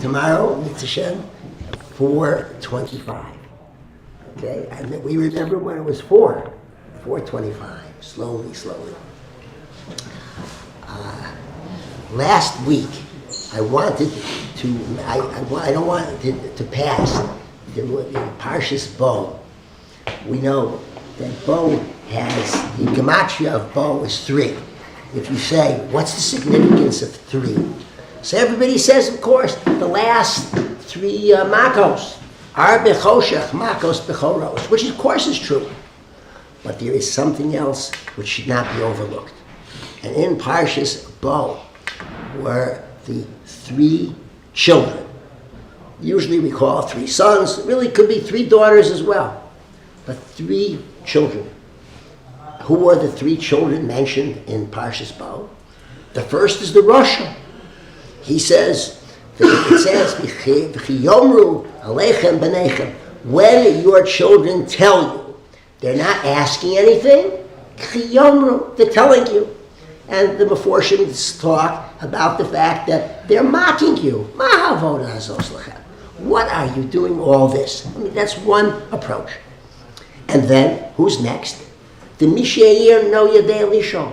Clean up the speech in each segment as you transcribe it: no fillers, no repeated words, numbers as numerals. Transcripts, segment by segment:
tomorrow, Mitzvah Shem, 4:25. Okay, and we remember when it was 4:25. Slowly. Last week, I wanted to. I don't want to pass the Parshas Bo. We know that Bo has the gematria of Bo is 3. If you say, what's the significance of 3? So everybody says, of course, the last 3 makos are bechoshech, makos bechoros, which of course is true. But there is something else which should not be overlooked. And in Parshas Bo were the 3 children. Usually we call 3 sons. It really could be 3 daughters as well. But 3 children. Who were the 3 children mentioned in Parshas Bo? The first is the Rasha. He says, it says, "V'chiyomru aleichem b'neichem." When your children tell you, they're not asking anything. Chiyomru, they're telling you. And the Meforshim talk about the fact that they're mocking you. Ma havoda hazos lachem. What are you doing all this? I mean, that's one approach. And then, who's next? The Mishair no Yadei Lisho.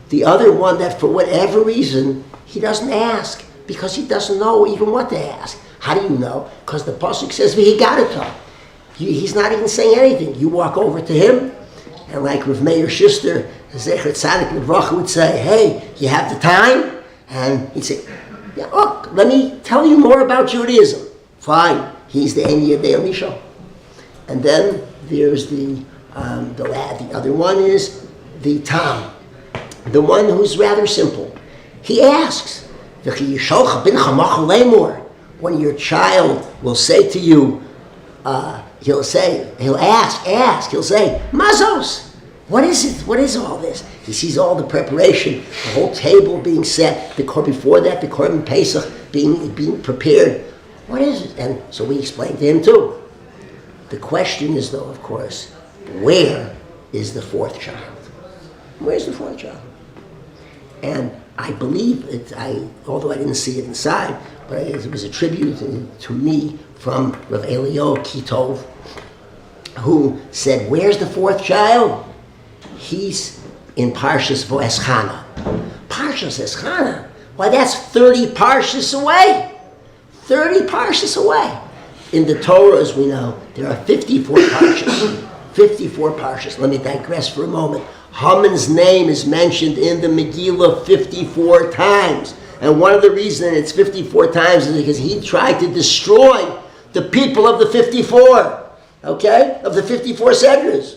The other one that for whatever reason, he doesn't ask because he doesn't know even what to ask. How do you know? Because the Pasuk says, V'higadata. He's not even saying anything. You walk over to him, and like Rav Meir Schuster, Zecher Tzadik Livracha would say, hey, you have the time? And he'd say, yeah, look, let me tell you more about Judaism. Fine. He's the Ein Yadei Lisho. And then there's the lad. The other one is the Tam, the one who's rather simple. He asks, when your child will say to you, he'll ask, he'll say, Mazos, what is it? What is all this? He sees all the preparation, the whole table being set, before that, the Korban Pesach being prepared. What is it? And so we explained to him too. The question is, though, of course, where is the 4th child? Where's the 4th child? And I believe although I didn't see it inside, but it was attributed to me from Rav Elio Kitov, who said, where's the 4th child? He's in Parshas Eschana. Parshas Eschana? Why, that's 30 Parshas away. 30 Parshas away. In the Torah, as we know, there are 54 Parshas. 54 Parshas. Let me digress for a moment. Haman's name is mentioned in the Megillah 54 times. And one of the reasons it's 54 times is because he tried to destroy the people of the 54. Okay? Of the 54 Sedras.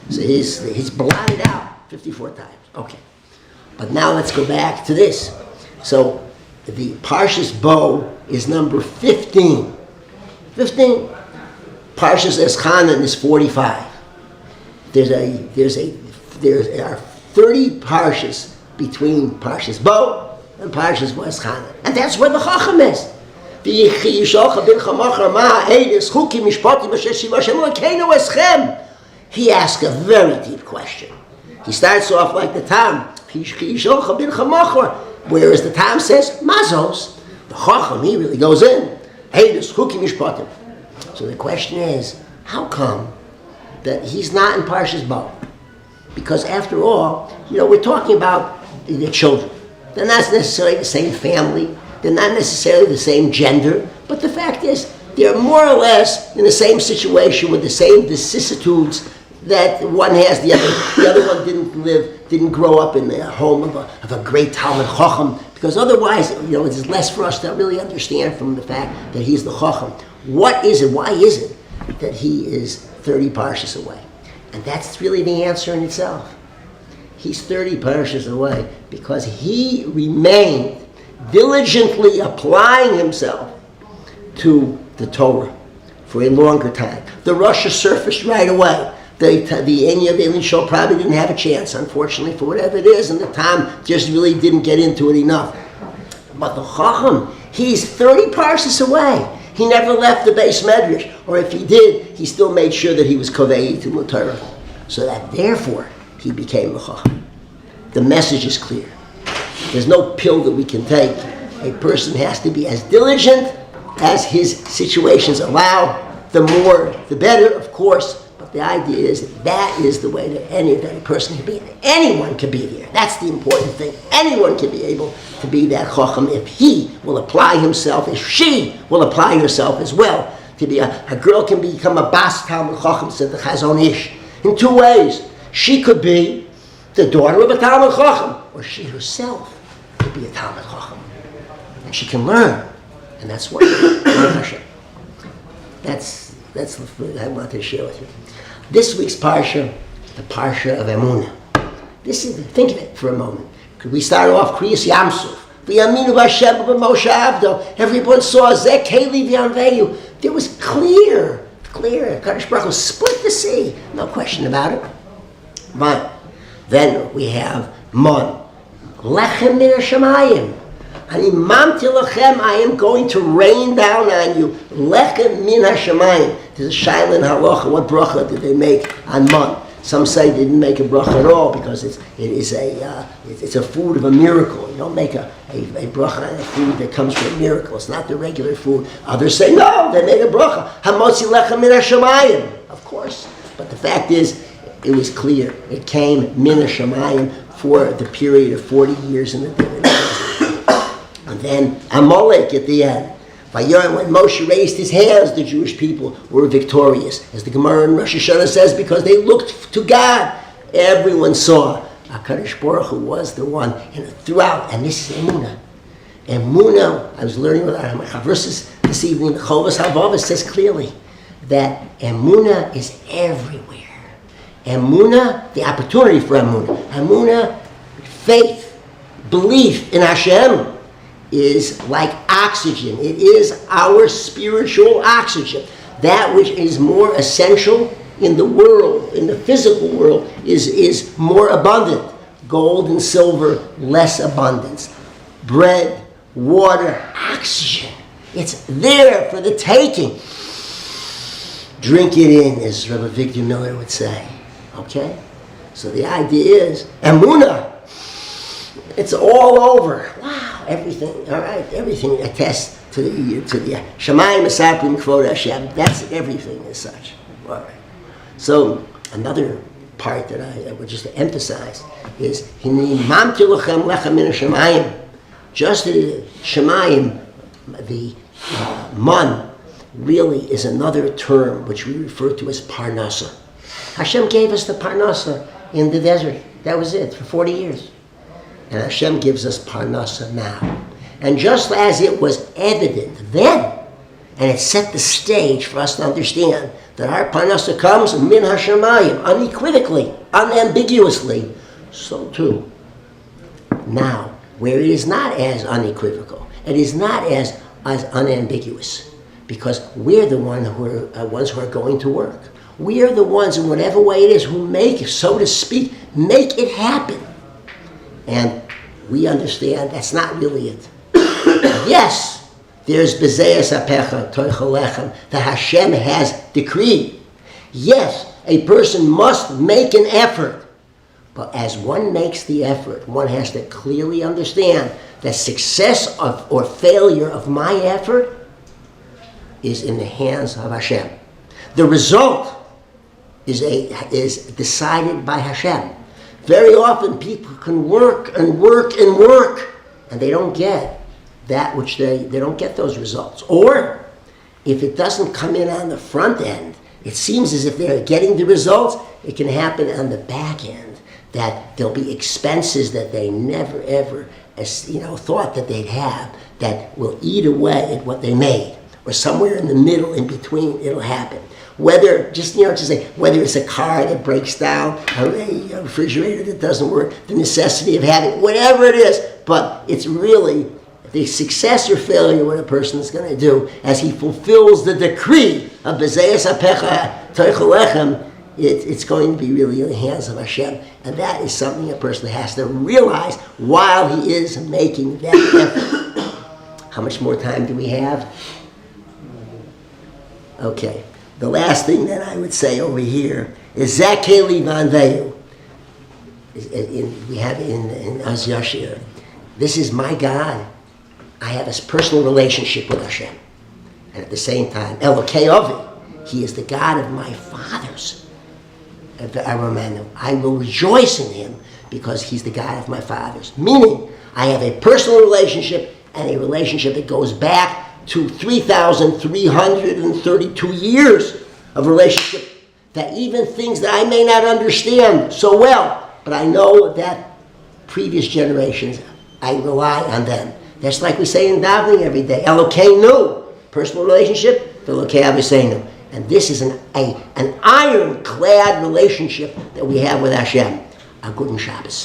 So he's blotted out 54 times. Okay. But now let's go back to this. So the Parshas Bo is number 15. 15. Parshas Eschanan is 45. There are 30 Parshas between Parshas Bo and Parshas Eschanan. And that's where the Chacham is. He asks a very deep question. He starts off like the Tam. Whereas the Tam says, Mazos. The Chacham, he really goes in. So the question is, how come that he's not in Parshas Bo? Because after all, we're talking about the children. They're not necessarily the same family. They're not necessarily the same gender. But the fact is, they're more or less in the same situation with the same vicissitudes that one has. The other one didn't grow up in the home of a great Talmud Chacham. Because otherwise, it's less for us to really understand from the fact that he's the Chacham. What is it? Why is it that he is 30 Parshas away? And that's really the answer in itself. He's 30 Parshas away because he remained diligently applying himself to the Torah for a longer time. The Rasha surfaced right away. The Enya B'Elin show probably didn't have a chance, unfortunately, for whatever it is, and the Tam just really didn't get into it enough. But the Chacham, he's 30 Parshas away. He never left the Beis Medrash, or if he did, he still made sure that he was Kovei to Torah, so that therefore he became a Chacham. The message is clear. There's no pill that we can take. A person has to be as diligent as his situations allow. The more, the better, of course. But the idea is that is the way that any person can be. Anyone can be there. That's the important thing. Anyone can be able to be that chacham if he will apply himself, if she will apply herself as well. To be a girl can become a bas talmid chacham, said the Chazon Ish, in two ways. She could be the daughter of a talmid chacham, or she herself could be a talmid chacham, and she can learn, and that's what that's the food I wanted to share with you. This week's parsha, the parsha of Emunah. Think of it for a moment. Could we start off Kriyas Yamsuf? V'yaminu v'Hashem b'Moshe Avdo. Everyone saw Zeh Keli v'Yanveyu. There was clear. Kadosh Baruch Hu split the sea. No question about it. But then we have Mon. Lechem min Hashamayim. Ani mamti lachem, I am going to rain down on you. Lechem min Hashamayim. There's a shaila in halacha. What bracha did they make on Mon? Some say they didn't make a bracha at all because it's a food of a miracle. You don't make a bracha on a food that comes from a miracle. It's not the regular food. Others say no, they made a bracha. Hamotzi lechem min hashamayim. Of course, but the fact is, it was clear. It came min hashamayim for the period of 40 years in the desert. And then Amalek at the end. When Moshe raised his hands, the Jewish people were victorious. As the Gemara in Rosh Hashanah says, because they looked to God. Everyone saw HaKadosh Baruch Hu was the one throughout. And this is Emunah. Emunah, I was learning with our verses this evening, the Chovas HaVavos says clearly that Emunah is everywhere. Emunah, the opportunity for Emunah. Emunah, faith, belief in Hashem, is like oxygen. It is our spiritual oxygen. That which is more essential in the world, in the physical world, is more abundant. Gold and silver, less abundance. Bread, water, oxygen. It's there for the taking. Drink it in, as Rabbi Victor Miller would say. Okay? So the idea is, Emunah, it's all over. Wow. Everything, all right, everything attests to the Shamayim Esapim Kvod Hashem. That's everything as such. All right. So another part that I would just emphasize is Hinei Mamti Lachem Lechem Min Hashamayim. Just the Shamayim, the man, really is another term which we refer to as Parnasa. Hashem gave us the Parnasa in the desert. That was it for 40 years. And Hashem gives us Parnasa now. And just as it was evident then, and it set the stage for us to understand that our Parnasa comes min hashamayim, unequivocally, unambiguously, so too now, where it is not as unequivocal, it is not as unambiguous, because we're the ones who are going to work. We are the ones, in whatever way it is, who make, so to speak, make it happen. And we understand that's not really it. Yes, there's Bezeas Apecha Toichel Lechem that Hashem has decreed. Yes, a person must make an effort. But as one makes the effort, one has to clearly understand that success or failure of my effort is in the hands of Hashem. The result is decided by Hashem. Very often people can work and work and work, and they don't get that which they don't get those results. Or if it doesn't come in on the front end, it seems as if they're getting the results, it can happen on the back end, that there'll be expenses that they never ever thought that they'd have that will eat away at what they made. Or somewhere in the middle, in between, it'll happen. Whether whether it's a car that breaks down, a refrigerator that doesn't work, the necessity of having whatever it is, but it's really the success or failure what a person is going to do as he fulfills the decree of Bezeas Apecha Toichel Lechem. It's going to be really in the hands of Hashem, and that is something a person has to realize while he is making that effort. How much more time do we have? Okay. The last thing that I would say over here is Zakeli Vanveyu. We have in Az Yashir. This is my God. I have a personal relationship with Hashem. And at the same time, Elokei Avi, he is the God of my fathers. I will rejoice in him because he's the God of my fathers. Meaning, I have a personal relationship and a relationship that goes back to 3,332 years of relationship, that even things that I may not understand so well, but I know that previous generations, I rely on them. That's like we say in davening every day. Elokeinu, personal relationship, Elokei Aviseinu. And this is an ironclad relationship that we have with Hashem. A good Shabbos.